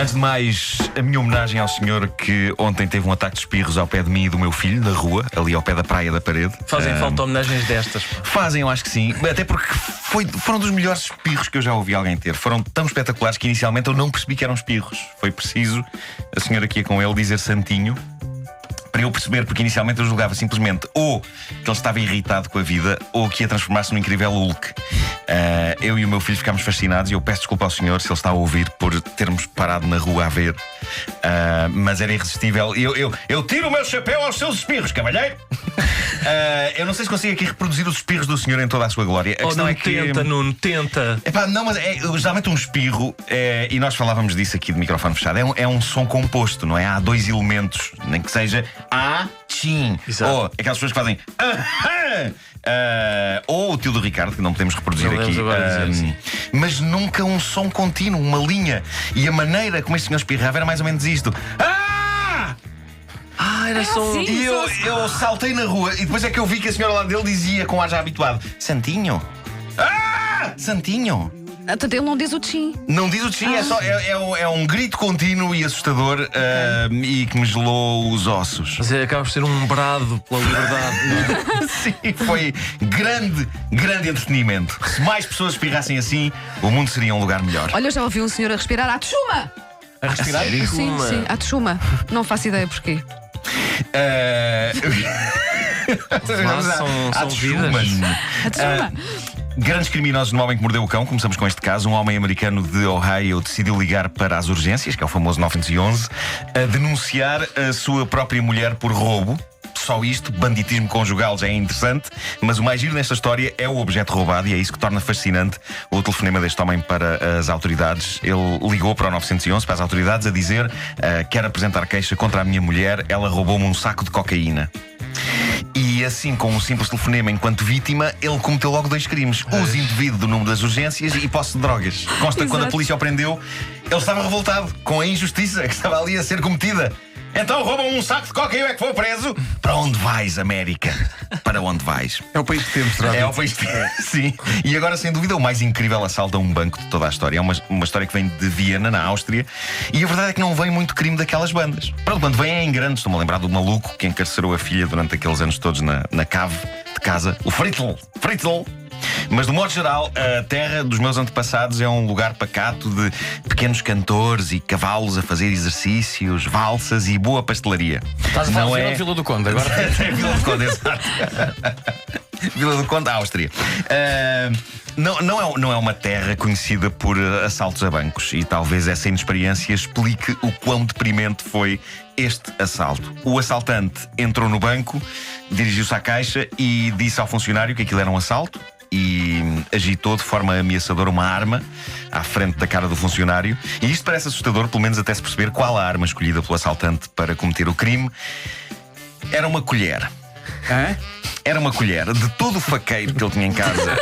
Antes de mais, a minha homenagem ao senhor que ontem teve um ataque de espirros ao pé de mim e do meu filho, na rua, ali ao pé da praia da Parede. Fazem falta homenagens destas. Fazem, eu acho que sim. Até porque foram dos melhores espirros que eu já ouvi alguém ter. Foram tão espetaculares que inicialmente eu não percebi que eram espirros. Foi preciso a senhora que ia com ele dizer santinho para eu perceber, porque inicialmente eu julgava simplesmente ou que ele estava irritado com a vida ou que ia transformar-se num incrível Hulk. Eu e o meu filho ficámos fascinados e eu peço desculpa ao senhor se ele está a ouvir por termos parado na rua a ver. Mas era irresistível. Eu tiro o meu chapéu aos seus espirros, cavalheiro! Eu não sei se consigo aqui reproduzir os espirros do senhor em toda a sua glória. A questão Nuno, é que... tenta, Nuno, tenta. Epá, não, mas geralmente um espirro, e nós falávamos disso aqui de microfone fechado, é um som composto, não é? Há dois elementos, nem que seja tchim. Exato. Ou aquelas pessoas que fazem ou o tio do Ricardo, que não podemos reproduzir Não aqui, agora dizer, mas nunca um som contínuo, uma linha. E a maneira como este senhor espirrava era mais ou menos isto. Era só assim? E eu saltei na rua e depois é que eu vi que a senhora lá dele dizia com ar já habituado: Santinho! Santinho! Portanto, ele não diz o tchim. Não diz o tchim, é um grito contínuo e assustador e que me gelou os ossos. Mas acaba por ser um brado pela liberdade, não é? Sim, foi grande entretenimento. Se mais pessoas espirrassem assim, o mundo seria um lugar melhor. Olha, eu já ouvi um senhor a respirar à tchuma. A respirar? sério? Sim, sim, à tchuma. Não faço ideia porquê. São vidas. À tchuma. Grandes criminosos no Homem que Mordeu o Cão. Começamos com este caso. Um homem americano de Ohio decidiu ligar para as urgências, que é o famoso 911, a denunciar a sua própria mulher por roubo. Só isto, banditismo conjugal, já é interessante, mas o mais giro nesta história é o objeto roubado e é isso que torna fascinante o telefonema deste homem para as autoridades. Ele ligou para o 911, para as autoridades, a dizer: quero apresentar queixa contra a minha mulher, ela roubou-me um saco de cocaína. E assim, com um simples telefonema enquanto vítima, ele cometeu logo dois crimes: uso indevido do número das urgências e posse de drogas. Consta que quando a polícia o prendeu, ele estava revoltado com a injustiça que estava ali a ser cometida. Então roubam um saco de coca e eu é que vou preso. Para onde vais, América? Para onde vais? É o país que temos, É o país que sim. E agora, sem dúvida, o mais incrível assalto a um banco de toda a história. É uma história que vem de Viena, na Áustria. E a verdade é que não vem muito crime daquelas bandas. Pronto, quando vem é em grande. Estou-me a lembrar do maluco que encarcerou a filha durante aqueles anos todos na cave de casa. O Fritzl. Mas, de modo geral, a terra dos meus antepassados é um lugar pacato de pequenos cantores e cavalos a fazer exercícios, valsas e boa pastelaria. Estás a falar de Vila do Conde agora? É Vila do Conde, exato. Vila do Conde, Áustria. Não é uma terra conhecida por assaltos a bancos e talvez essa inexperiência explique o quão deprimente foi este assalto. O assaltante entrou no banco, dirigiu-se à caixa e disse ao funcionário que aquilo era um assalto e agitou de forma ameaçadora uma arma à frente da cara do funcionário. E isto parece assustador, pelo menos até se perceber qual a arma escolhida pelo assaltante para cometer o crime. Era uma colher. Era uma colher. De todo o faqueiro que ele tinha em casa,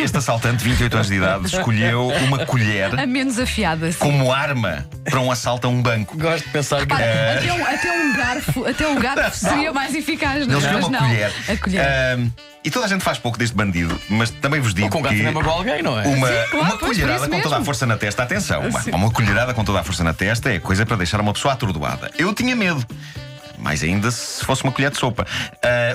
este assaltante, 28 anos de idade, escolheu uma colher A menos afiada, sim. como arma para um assalto a um banco. Gosto de pensar que. Até um garfo seria mais eficaz, não Ele é? escolheu Mas uma não. colher. A colher. E toda a gente faz pouco deste bandido, mas também vos digo Com gato que não magoa alguém, não é? uma claro, pois, colherada por isso com toda a mesmo. força na testa, atenção, uma colherada com toda a força na testa é coisa para deixar uma pessoa atordoada. Eu tinha medo. Mais ainda se fosse uma colher de sopa.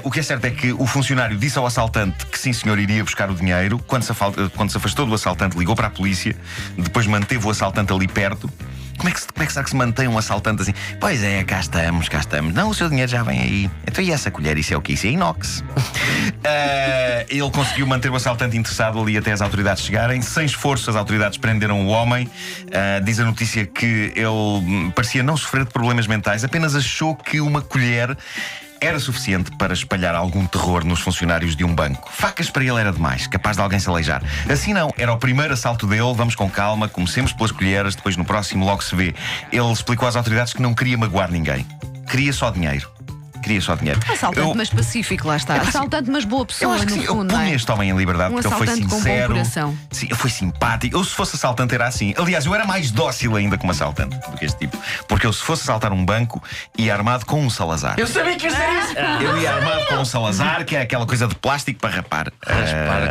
O que é certo é que o funcionário disse ao assaltante que sim, senhor, iria buscar o dinheiro. Quando se afastou do assaltante, ligou para a polícia. Depois manteve o assaltante ali perto. Como é que será que se mantém um assaltante assim? Pois é, cá estamos. Não, o seu dinheiro já vem aí. Então e essa colher? Isso é o quê? Isso é inox. Ele conseguiu manter o assaltante interessado ali até as autoridades chegarem. Sem esforço, as autoridades prenderam o homem. Diz a notícia que ele parecia não sofrer de problemas mentais, apenas achou que uma colher era suficiente para espalhar algum terror nos funcionários de um banco. Facas para ele era demais, capaz de alguém se aleijar. Assim não, era o primeiro assalto dele. Vamos com calma, comecemos pelas colheres, depois no próximo logo se vê. Ele explicou às autoridades que não queria magoar ninguém. Queria só dinheiro. queria só dinheiro. Assaltante, mas pacífico, lá está. Assaltante, mas boa Eu pessoa, acho que no sim, eu fundo, não punha é? este homem em liberdade porque ele foi assaltante com bom sincero. coração. Sim, ele foi simpático. Eu, se fosse assaltante, era assim. Aliás, eu era mais dócil ainda como assaltante do que este tipo. Porque eu, se fosse assaltar um banco, ia armado com um Salazar. Eu sabia que ia ser isso! Eu ia armado com um Salazar, que é aquela coisa de plástico para rapar,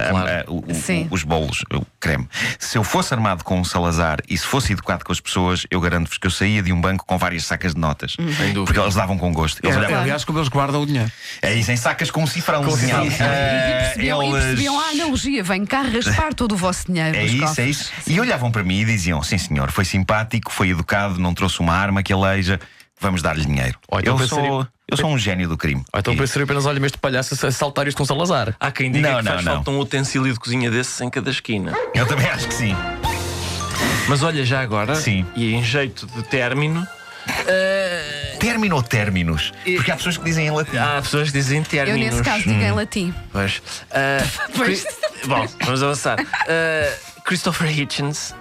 claro. Sim. os bolos, o creme. Se eu fosse armado com um Salazar e se fosse educado com as pessoas, eu garanto-vos que eu saía de um banco com várias sacas de notas. Sem dúvida. Porque eles davam com gosto. Eles olhavam, Aliás, como eles guardam o dinheiro. é isso, em sacas com um cifrão. desenhado. E percebiam a analogia, vem cá raspar todo o vosso dinheiro. É nos isso, é cofres. isso. E olhavam para mim e diziam: sim, senhor, foi simpático, foi educado, não trouxe uma arma que aleija, vamos dar-lhe dinheiro. Ou então Eu sou um gênio do crime. Ou então E- pensei apenas, olha, este palhaço a saltar isto com Salazar. Há quem diga Não, que não, faz não. falta um utensílio de cozinha desses em cada esquina. Eu também acho que sim. Mas olha, já agora, Sim. e em jeito de término, Término ou términos? Porque há pessoas que dizem em latim. há pessoas que dizem Eu, términos. nesse caso, digo em latim. Pois. Pois. Bom, vamos avançar. Christopher Hitchens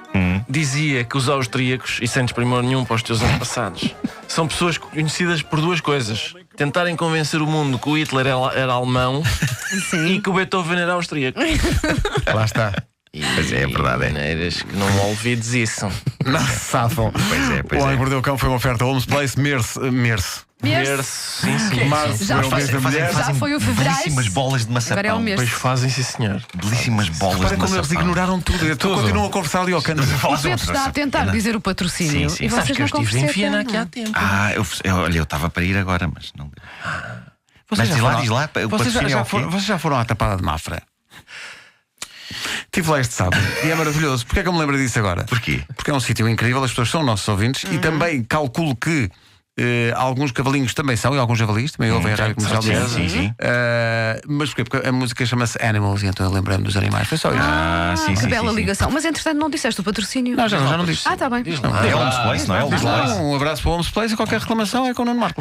dizia que os austríacos, e sem desprimor nenhum para os teus antepassados, são pessoas conhecidas por duas coisas: tentarem convencer o mundo que o Hitler era alemão e que o Beethoven era austríaco. Lá está. Pois é, é verdade. É. Maneiras que não ouvides isso. Não se safam. Pois é, pois O Homem é. que Mordeu o Cão foi uma oferta Homes Place, Merce. Sim, sim. Março Já é o mês da mulher. Já foi o fevereiro. Belíssimas bolas de maçapão. Agora é o mês. Pois fazem, sim, senhor. Belíssimas bolas Reparem de como eles maçapão. ignoraram tudo. Continuam a conversar ali ao canto. O Pedro está a tentar dizer o patrocínio. Sim, sim. E Sabes vocês que eu não estive em conversam. Viena aqui há tempo. Olha, eu estava para ir agora, mas não deu. Vocês Mas já diz lá, o Vocês patrocínio é já o quê? vocês já foram à Tapada de Mafra? Estive lá este sábado e é maravilhoso. Porquê é que eu me lembro disso agora? Porquê? Porque é um sítio incrível, as pessoas são nossos ouvintes e também calculo que alguns cavalinhos também são, e alguns javalis também ouvem a rádio comercial. Sim. Mas porquê? Porque a música chama-se Animals e então eu lembrando dos animais. Foi só isso. Sim, Que sim, bela sim, sim. ligação. Mas entretanto não disseste o patrocínio. Não, já não disse. Ah, está bem. É Homes Place, não é? Homes Place. Um abraço para o Homes Place e qualquer reclamação é com o Nuno Marco.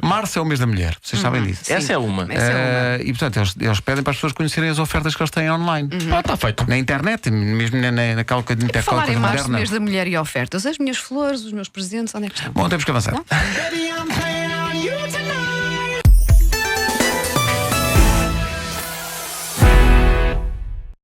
Março é o mês da mulher, vocês sabem disso. Essa é uma. Essa é uma. E portanto eles pedem para as pessoas conhecerem as ofertas que eles têm online. Está feito. Na internet, mesmo naquela coisa de Falar em coisa março, moderna. mês da mulher e ofertas. As minhas flores, os meus presentes, onde é que estão? Bom, temos que avançar. Não? Baby, I'm playing on you tonight.